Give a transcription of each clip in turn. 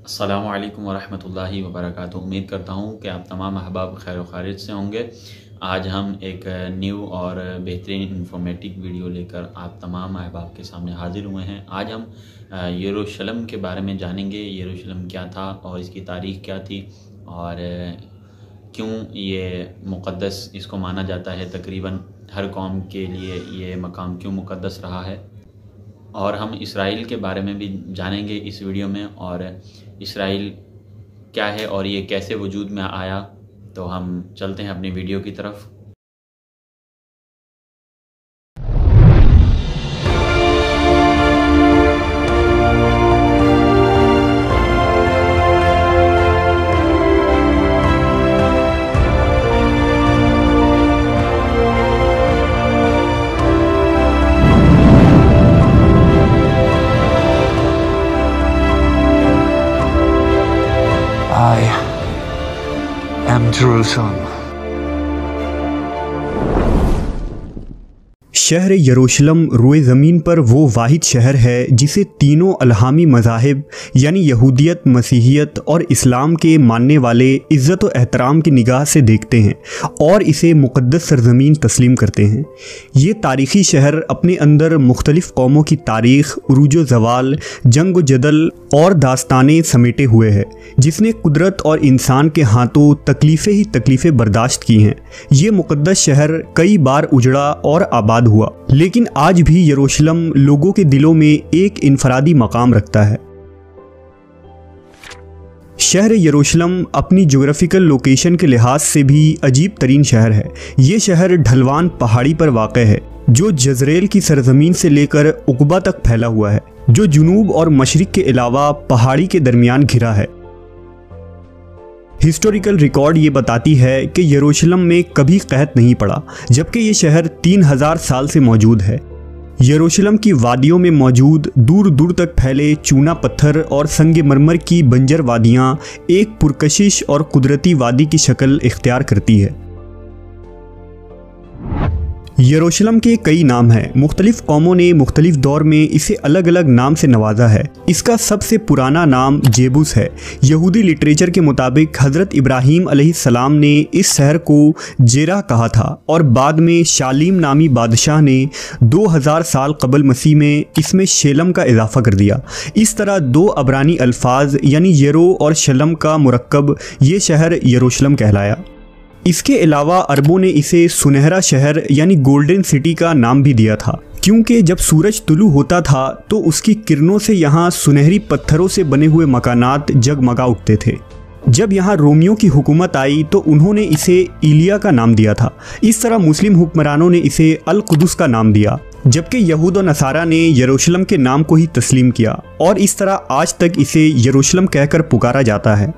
अस्सलामु अलैकुम वरहमतुल्लाहि वबरकातुहू। उम्मीद करता हूँ कि आप तमाम अहबाब खैर व खारिज से होंगे। आज हम एक न्यू और बेहतरीन इंफॉर्मेटिव वीडियो लेकर आप तमाम अहबाब के सामने हाजिर हुए हैं। आज हम यरूशलेम के बारे में जानेंगे। यरूशलेम क्या था और इसकी तारीख़ क्या थी और क्यों ये मुक़द्दस इसको माना जाता है। तकरीबन हर कौम के लिए ये मकाम क्यों मुक़द्दस रहा है। और हम इसराइल के बारे में भी जानेंगे इस वीडियो में, और इसराइल क्या है और ये कैसे वजूद में आया। तो हम चलते हैं अपनी वीडियो की तरफ। I am Jerusalem. शहर यरूशलेम रोए ज़मीन पर वो वाहिद शहर है जिसे तीनों अलहामी मज़ाहिब यानी यहूदियत, मसीहियत और इस्लाम के मानने वाले इज़्ज़त व एहतराम की निगाह से देखते हैं और इसे मुक़द्दस सरज़मीन तस्लीम करते हैं। ये तारीख़ी शहर अपने अंदर मुख्तलिफ़ कौमों की तारीख़, उरूज व ज़वाल, जंग व जदल और दास्तानें समेटे हुए है, जिसने कुदरत और इंसान के हाथों तकलीफ़ें ही तकलीफ़ें बर्दाश्त की हैं। ये मुक़द्दस शहर कई बार उजड़ा और आबाद हुआ, लेकिन आज भी यरूशलेम लोगों के दिलों में एक इनफरादी मकाम रखता है। शहर यरूशलेम अपनी ज्योग्राफिकल लोकेशन के लिहाज से भी अजीब तरीन शहर है। ये शहर ढलवान पहाड़ी पर वाक़ है जो जज़रेल की सरजमीन से लेकर उक़बा तक फैला हुआ है, जो जुनूब और मशरिक़ के अलावा पहाड़ी के दरमियान घिरा है। हिस्टोरिकल रिकॉर्ड ये बताती है कि यरूशलेम में कभी कहत नहीं पड़ा, जबकि ये शहर 3000 साल से मौजूद है। यरूशलेम की वादियों में मौजूद दूर दूर तक फैले चूना पत्थर और संगमरमर की बंजर वादियाँ एक पुरकशिश और कुदरती वादी की शक्ल इख्तियार करती है। यरूशलेम के कई नाम हैं। मुख्तलिफ कौमों ने मुख्तलिफ दौर में इसे अलग अलग नाम से नवाजा है। इसका सबसे पुराना नाम जेबूस है। यहूदी लिटरेचर के मुताबिक हज़रत इब्राहीम अलैहिस्सलाम ने इस शहर को जेरा कहा था और बाद में शालीम नामी बादशाह ने 2000 साल कबल मसीह में इसमें शेलम का इजाफा कर दिया। इस तरह दो अबरानी अल्फाज यानी यरो और शलम का मुरक्कब ये शहर यरूशलेम कहलाया। इसके अलावा अरबों ने इसे सुनहरा शहर यानी गोल्डन सिटी का नाम भी दिया था, क्योंकि जब सूरज तुलू होता था तो उसकी किरणों से यहाँ सुनहरी पत्थरों से बने हुए मकानात जगमगा उठते थे। जब यहाँ रोमियों की हुकूमत आई तो उन्होंने इसे इलिया का नाम दिया था। इस तरह मुस्लिम हुक्मरानों ने इसे अल कुदस का नाम दिया, जबकि यहूद और नसारा ने यरूशलेम के नाम को ही तस्लीम किया और इस तरह आज तक इसे यरूशलेम कहकर पुकारा जाता है।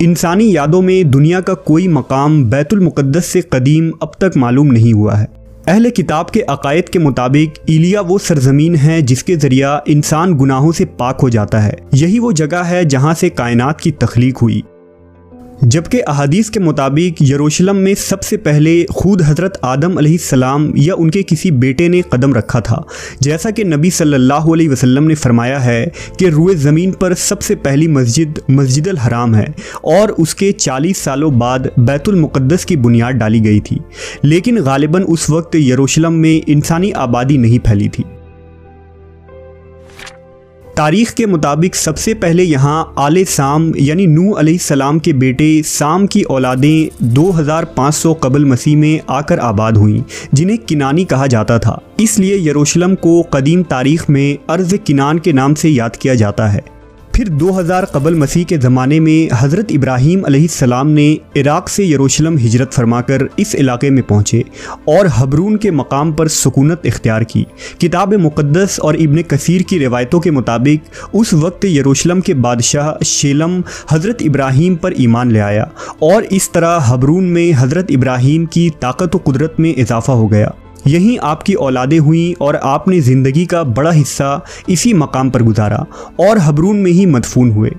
इंसानी यादों में दुनिया का कोई मकाम बैतुल मुक़द्दस से कदीम अब तक मालूम नहीं हुआ है। अहले किताब के अकायद के मुताबिक इलिया वो सरजमीन है जिसके ज़रिया इंसान गुनाहों से पाक हो जाता है। यही वो जगह है जहाँ से कायनात की तख्लीक हुई। जबकि अहादीस के मुताबिक यरूशलेम में सबसे पहले खुद हज़रत आदम अलैहिस्सलाम या उनके किसी बेटे ने कदम रखा था। जैसा कि नबी सल्लल्लाहु अलैहि वसल्लम ने फरमाया है कि रुए ज़मीन पर सबसे पहली मस्जिद मस्जिदुल हराम है और उसके 40 सालों बाद बैतुल मुक़द्दस की बुनियाद डाली गई थी, लेकिन गालिबन उस वक्त यरूशलेम में इंसानी आबादी नहीं फैली थी। तारीख़ के मुताबिक सबसे पहले यहाँ आले साम यानी नूह अलैहिस्सलाम के बेटे साम की औलादें 2500 कबल मसीह में आकर आबाद हुईं, जिन्हें किनानी कहा जाता था। इसलिए यरूशलेम को कदीम तारीख़ में अर्ज़ किनान के नाम से याद किया जाता है। फिर 2000 कबल मसीह के ज़माने में हज़रत इब्राहीम अलैहिस्सलाम ने इराक़ से यरूशलेम हिजरत फरमाकर इस इलाके में पहुँचे और हबरून के मकाम पर सुकूनत इख्तियार की। किताब मुक़द्दस और इब्न कसीर की रिवायतों के मुताबिक उस वक्त यरूशलेम के बादशाह शेलम हज़रत इब्राहीम पर ईमान ले आया और इस तरह हबरून में हज़रत इब्राहीम की ताकत व कुदरत में इजाफ़ा हो गया। यहीं आपकी औलादें हुईं और आपने ज़िंदगी का बड़ा हिस्सा इसी मकाम पर गुजारा और हबरून में ही मदफून हुए।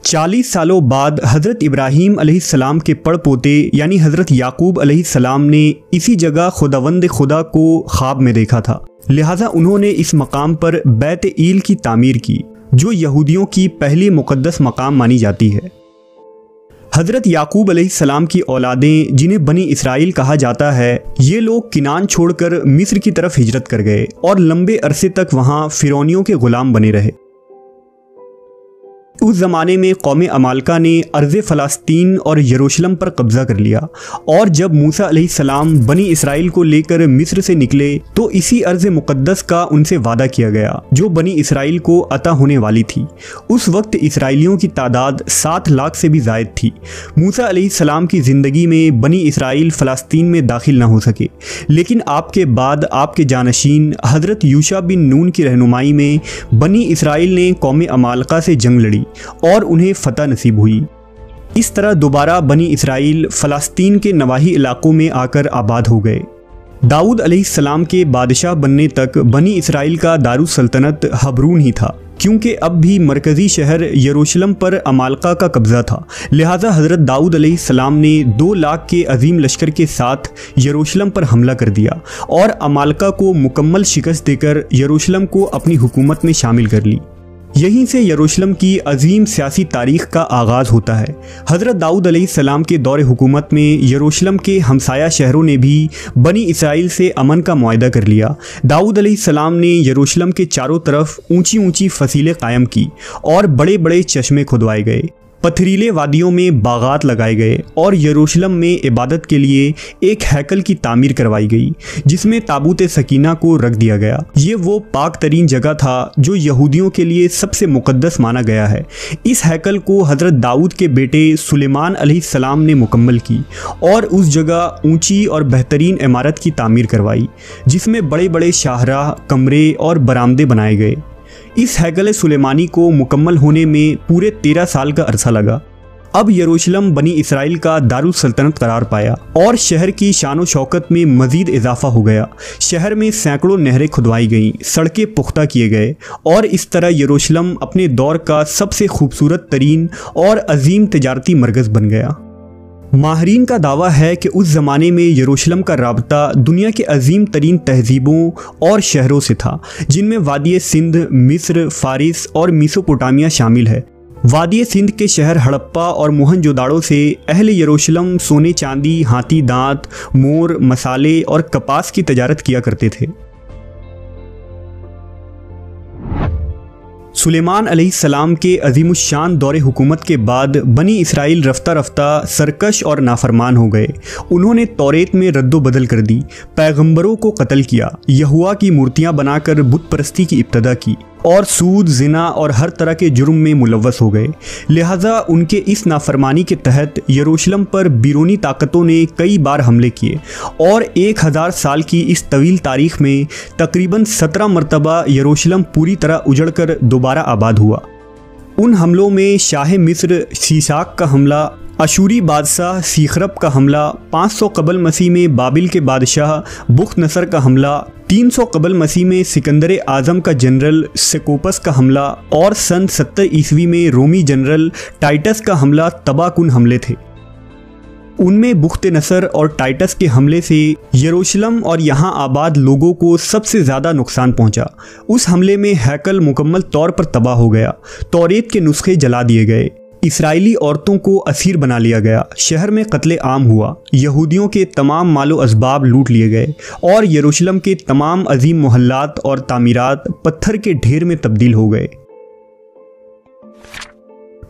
40 सालों बाद हज़रत इब्राहीम अलैहिस्सलाम के पड़पोते यानी हज़रत याकूब अलैहिस्सलाम ने इसी जगह खुदावंद खुदा को ख्वाब में देखा था। लिहाजा उन्होंने इस मकाम पर बैत ईल की तामीर की, जो यहूदियों की पहली मुक़द्दस मकाम मानी जाती है। हज़रत याकूब अलैहिस्सलाम की औलादें, जिन्हें बनी इसराइल कहा जाता है, ये लोग किनान छोड़कर मिस्र की तरफ हिजरत कर गए और लंबे अरसे तक वहाँ फ़िरौनियों के ग़ुलाम बने रहे। उस ज़माने में कौम अमालका ने अर्ज़ फ़लस्तीन और यरूशलेम पर कब्ज़ा कर लिया, और जब मूसा अलैहिस्सलाम बनी इसराइल को लेकर मिस्र से निकले तो इसी अर्ज़ मुक़द्दस का उनसे वादा किया गया जो बनी इसराइल को अता होने वाली थी। उस वक्त इसराइलियों की तादाद 7 लाख से भी ज़ायद थी। मूसा अलैहिस्सलाम की ज़िंदगी में बनी इसराइल फ़लस्तीन में दाखिल न हो सके, लेकिन आपके बाद आपके जानशीन हज़रत यूशा बिन नून की रहनुमाई में बनी इसराइल ने कौम अमालका से जंग लड़ी और उन्हें फतह नसीब हुई। इस तरह दोबारा बनी इसराइल फ़लस्तीन के नवाही इलाकों में आकर आबाद हो गए। दाऊद अलैहिस्सलाम के बादशाह बनने तक बनी इसराइल का दारुस सल्तनत हबरून ही था, क्योंकि अब भी मरकज़ी शहर यरूशलेम पर अमालका का कब्ज़ा था। लिहाजा हज़रत दाऊद अलैहिस्सलाम ने 2 लाख के अजीम लश्कर के साथ यरूशलेम पर हमला कर दिया और अमालका को मुकम्मल शिकस्त देकर यरूशलेम को अपनी हुकूमत में शामिल कर ली। यहीं से यरूशलेम की अजीम सियासी तारीख़ का आगाज़ होता है। हज़रत दाऊद अलैहिस्सलाम के दौर हुकूमत में यरूशलेम के हमसाया शहरों ने भी बनी इसराइल से अमन का मुआहदा कर लिया। दाऊद अलैहिस्सलाम ने यरूशलेम के चारों तरफ ऊंची ऊंची फसीलें कायम की और बड़े बड़े चश्मे खुदवाए गए, पथरीले वादियों में बागात लगाए गए और यरूशलेम में इबादत के लिए एक हैकल की तामीर करवाई गई, जिसमें ताबूत सकीना को रख दिया गया। ये वो पाक तरीन जगह था जो यहूदियों के लिए सबसे मुक़द्दस माना गया है। इस हैकल को हज़रत दाऊद के बेटे सुलेमान अलैहिस्सलाम ने मुकम्मल की और उस जगह ऊंची और बेहतरीन इमारत की तामीर करवाई, जिसमें बड़े बड़े शाहराह, कमरे और बरामदे बनाए गए। इस हैकल सुलेमानी को मुकम्मल होने में पूरे 13 साल का अरसा लगा। अब यरूशलेम बनी इसराइल का दारुस सल्तनत करार पाया और शहर की शान व शौकत में मज़ीद इजाफा हो गया। शहर में सैकड़ों नहरें खुदवाई गईं, सड़कें पुख्ता किए गए और इस तरह यरूशलेम अपने दौर का सबसे खूबसूरत तरीन और अजीम तिजारती मरकज़ बन गया। माहरीन का दावा है कि उस ज़माने में यरूशलेम का राबता दुनिया के अजीम तरीन तहजीबों और शहरों से था, जिनमें वादी सिंध, मिस्र, फ़ारिस और मेसोपोटामिया शामिल है। वादी सिंध के शहर हड़प्पा और मोहनजोदाड़ो से अहले यरूशलेम सोने, चांदी, हाथी दांत, मोर, मसाले और कपास की तजारत किया करते थे। सुलेमान अलैहिस्सलाम के अज़ीमुश्शान दौरे हुकूमत के बाद बनी इसराइल रफ्ता रफ्ता सरकश और नाफरमान हो गए। उन्होंने तौरेत में रद्दो बदल कर दी, पैगंबरों को कत्ल किया, यहुआ की मूर्तियां बनाकर बुत परस्ती की इब्तदा की और सूद, ज़िना और हर तरह के जुर्म में मुलव्वस हो गए। लिहाजा उनके इस नाफरमानी के तहत यरूशलेम पर बिरूनी ताकतों ने कई बार हमले किए और 1000 साल की इस तवील तारीख़ में तकरीबन 17 मरतबा यरूशलेम पूरी तरह उजड़कर दोबारा आबाद हुआ। उन हमलों में शाह मिस्र सीसाक का हमला, अशूरी बादशाह सीखरब का हमला, 500 कबल मसीह में बाबिल के बादशाह बुख्त नसर का हमला, 300 कबल मसीह में सिकंदर आज़म का जनरल सेकोपस का हमला और सन 70 ईस्वी में रोमी जनरल टाइटस का हमला तबाहकुन हमले थे। उनमें बुख्त नसर और टाइटस के हमले से यरूशलेम और यहाँ आबाद लोगों को सबसे ज़्यादा नुकसान पहुँचा। उस हमले में हैकल मुकम्मल तौर पर तबाह हो गया, तौरेत के नुस्खे जला दिए गए, इसराइली औरतों को असीर बना लिया गया, शहर में कत्ले आम हुआ, यहूदियों के तमाम मालो असबाब लूट लिए गए और यरूशलेम के तमाम अजीम मोहल्लात और तामीरात पत्थर के ढेर में तब्दील हो गए।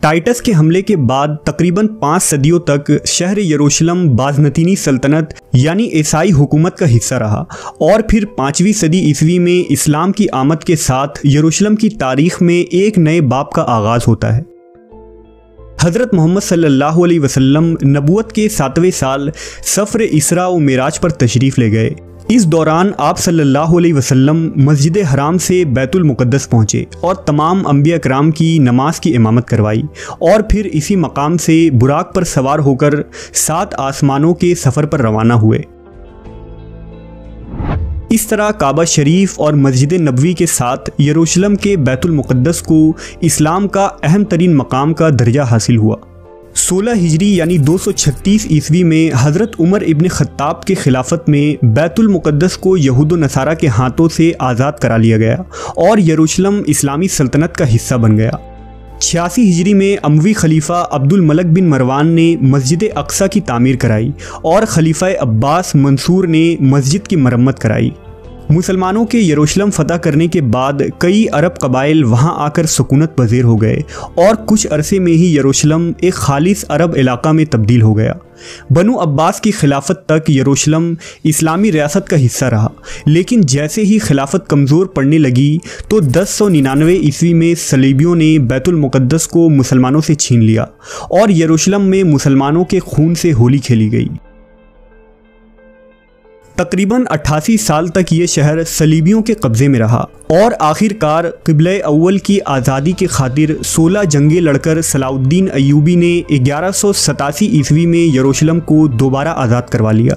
टाइटस के हमले के बाद तकरीबन 5 सदियों तक शहर यरूशलेम बाज़नतीनी सल्तनत यानी ईसाई हुकूमत का हिस्सा रहा और फिर 5वीं सदी ईस्वी में इस्लाम की आमद के साथ यरूशलेम की तारीख़ में एक नए बाब का आगाज़ होता है। हज़रत मोहम्मद सल्लल्लाहु अलैहि वसल्लम नबूवत के 7वें साल सफ़र इसरा व मिराज पर तशरीफ़ ले गए। इस दौरान आप सल्लल्लाहु अलैहि वसल्लम मस्जिद हराम से बैतुल मुक़द्दस पहुँचे और तमाम अंबिया कराम की नमाज की इमामत करवाई और फिर इसी मकाम से बुराक पर सवार होकर 7 आसमानों के सफ़र पर रवाना हुए। इस तरह काबा शरीफ और मस्जिद नबवी के साथ यरूशलेम के बैतुल मुक़द्दस को इस्लाम का अहम तरीन मकाम का दर्जा हासिल हुआ। 16 हिजरी यानी 236 ईस्वी में हज़रत उमर इब्न ख़त्ताब के खिलाफत में बैतुल मुक़द्दस को यहूद व नसारा के हाथों से आज़ाद करा लिया गया और यरूशलेम इस्लामी सल्तनत का हिस्सा बन गया। 86 हिजरी में अमवी खलीफा अब्दुल मलक बिन मरवान ने मस्जिद अक्सा की तामीर कराई और खलीफा अब्बास मंसूर ने मस्जिद की मरम्मत कराई। मुसलमानों के यरूशलेम फ़तह करने के बाद कई अरब कबाइल वहां आकर सुकूनत पज़ीर हो गए और कुछ अरसे में ही यरूशलेम एक खालिस अरब इलाका में तब्दील हो गया। बनु अब्बास की खिलाफत तक यरूशलेम इस्लामी रियासत का हिस्सा रहा, लेकिन जैसे ही खिलाफत कमज़ोर पड़ने लगी तो 1099 ईस्वी में सलीबियों ने बैतुल मुक़द्दस को मुसलमानों से छीन लिया और यरूशलेम में मुसलमानों के खून से होली खेली गई। तकरीबन 88 साल तक ये शहर सलीबियों के कब्ज़े में रहा और आखिरकार क़िबला अव्वल की आज़ादी के खातिर 16 जंगें लड़कर सलाउद्दीन अय्यूबी ने 1187 ईस्वी में यरूशलेम को दोबारा आज़ाद करवा लिया।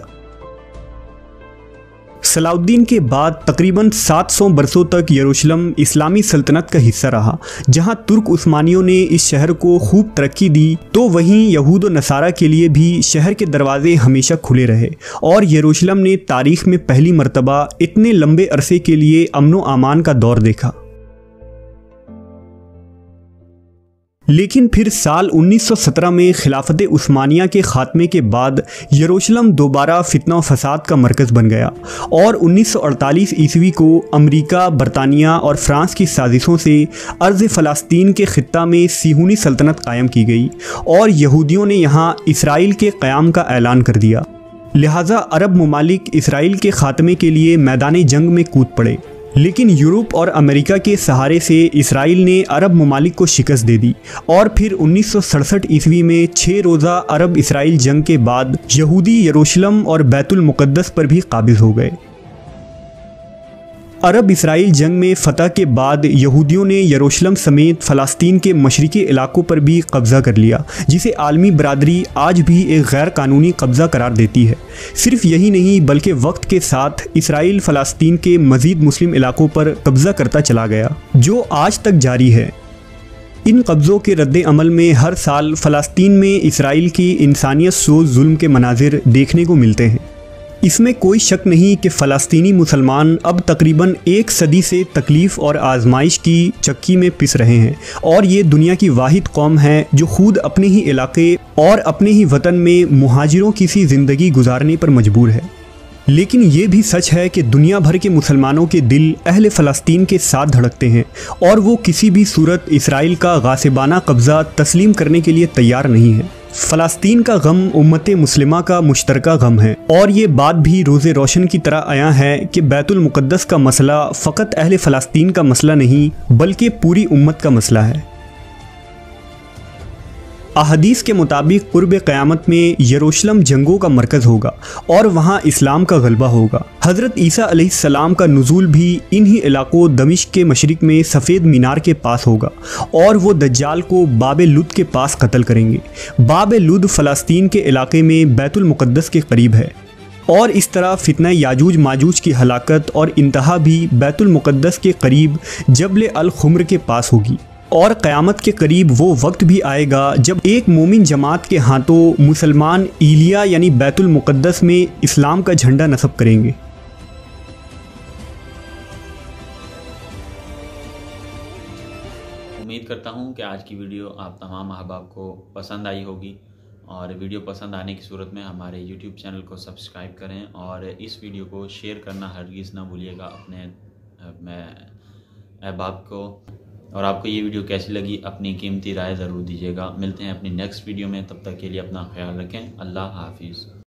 सलाउद्दीन के बाद तकरीबन 700 बरसों तक यरूशलेम इस्लामी सल्तनत का हिस्सा रहा। जहां तुर्क उस्मानियों ने इस शहर को खूब तरक्की दी, तो वहीं यहूद व नसारा के लिए भी शहर के दरवाजे हमेशा खुले रहे और यरूशलेम ने तारीख में पहली मर्तबा इतने लंबे अरसे के लिए अमन व अमान का दौर देखा। लेकिन फिर साल 1917 में खिलाफत उस्मानिया के ख़ात्मे के बाद यरूशलेम दोबारा फितना व फसाद का मरकज़ बन गया और 1948 ईस्वी को अमेरिका, बरतानिया और फ्रांस की साजिशों से अर्ज़ फ़लस्तीन के ख़ित्ता में सिहूनी सल्तनत कायम की गई और यहूदियों ने यहाँ इसराइल के क़याम का ऐलान कर दिया। लिहाजा अरब ममालिक इसराइल के ख़ात्मे के लिए मैदान जंग में कूद पड़े, लेकिन यूरोप और अमेरिका के सहारे से इसराइल ने अरब ममालिक को शिकस्त दे दी और फिर 1967 ईस्वी में 6 रोज़ा अरब इसराइल जंग के बाद यहूदी यरूशलेम और बैतुल मुक़द्दस पर भी काबिज़ हो गए। अरब इसराइल जंग में फ़तह के बाद यहूदियों ने यरूशलेम समेत फ़लस्तीन के मशरिकी इलाकों पर भी कब्ज़ा कर लिया, जिसे आलमी बरादरी आज भी एक गैर कानूनी कब्ज़ा करार देती है। सिर्फ यही नहीं बल्कि वक्त के साथ इसराइल फ़लस्तीन के मज़ीद मुस्लिम इलाकों पर कब्ज़ा करता चला गया, जो आज तक जारी है। इन कब्ज़ों के रद्द अमल में हर साल फ़लस्तीन में इसराइल की इंसानियत सोज़ जुल्म के मनाजिर देखने को मिलते हैं। इसमें कोई शक नहीं कि फ़लस्तीनी मुसलमान अब तकरीबन 1 सदी से तकलीफ़ और आजमाइश की चक्की में पिस रहे हैं और ये दुनिया की वाहिद कौम है जो खुद अपने ही इलाके और अपने ही वतन में मुहाजिरों की सी ज़िंदगी गुजारने पर मजबूर है। लेकिन ये भी सच है कि दुनिया भर के मुसलमानों के दिल अहले फ़लस्तीन के साथ धड़कते हैं और वो किसी भी सूरत इसराइल का गासिबाना कब्ज़ा तस्लीम करने के लिए तैयार नहीं है। फ़लस्तीन का गम उम्मत मुस्लिमा का मुश्तरका गम है और ये बात भी रोज़े रोशन की तरह आया है कि बैतुल मुक़द्दस का मसला फ़कत अहले फ़लस्तीन का मसला नहीं बल्कि पूरी उम्मत का मसला है। अहदीस के मुताबिक कुर्ब क़यामत में यरूशलेम जंगों का मरकज़ होगा और वहाँ इस्लाम का गलबा होगा। हज़रत ईसा अलैहिस्सलाम का नुज़ूल भी इन्हीं इलाकों दमिश्क के मशरिक़ में सफ़ेद मीनार के पास होगा और वो दज्जाल को बाब लुद के पास कत्ल करेंगे। बाब लुद फ़लस्तीन के इलाके में बैतुल मुक़द्दस के करीब है और इस तरह फितना याजूज माजूज की हलाकत और इंतहा भी बैतुल मुक़द्दस के करीब जबल अल खुम्र के पास होगी। और क़यामत के करीब वो वक्त भी आएगा जब एक मोमिन जमात के हाथों मुसलमान ईलिया यानी बैतुल मुक़द्दस में इस्लाम का झंडा नस्ब करेंगे। उम्मीद करता हूँ कि आज की वीडियो आप तमाम अहबाब को पसंद आई होगी और वीडियो पसंद आने की सूरत में हमारे YouTube चैनल को सब्सक्राइब करें और इस वीडियो को शेयर करना हरगिज़ ना भूलिएगा अपने अहबाब को। और आपको ये वीडियो कैसी लगी अपनी कीमती राय ज़रूर दीजिएगा। मिलते हैं अपनी नेक्स्ट वीडियो में, तब तक के लिए अपना ख्याल रखें। अल्लाह हाफिज़।